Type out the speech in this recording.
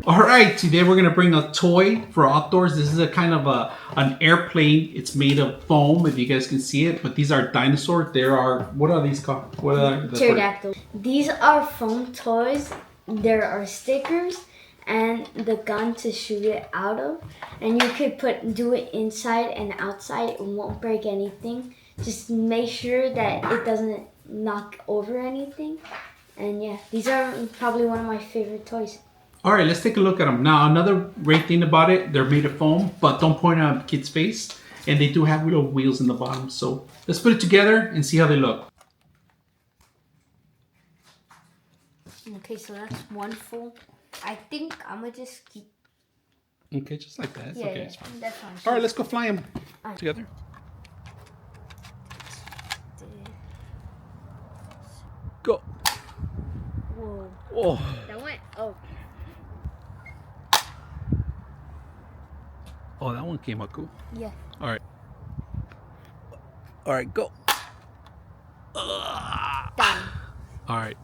All right, today we're gonna bring a toy for outdoors. This is a kind of an airplane. It's made of foam, if you guys can see it. But these are dinosaurs. There are, what are these called? What are the Pterodactyl. These are foam toys. There are stickers and the gun to shoot it out of, and you could do it inside and outside. It won't break anything. Just make sure that it doesn't knock over anything. And yeah, these are probably one of my favorite toys. All right, let's take a look at them. Now, another great thing about it, they're made of foam, but don't point at a kid's face. And they do have little wheels in the bottom. So let's put it together and see how they look. Okay, so that's one full. I think I'm gonna just keep. Okay, just like that. It's okay, it's fine. That's fine. All right, let's go fly them together. Go. Whoa. Oh. That went. Oh. Oh, that one came out cool. Yeah. All right. All right, go. Done. All right.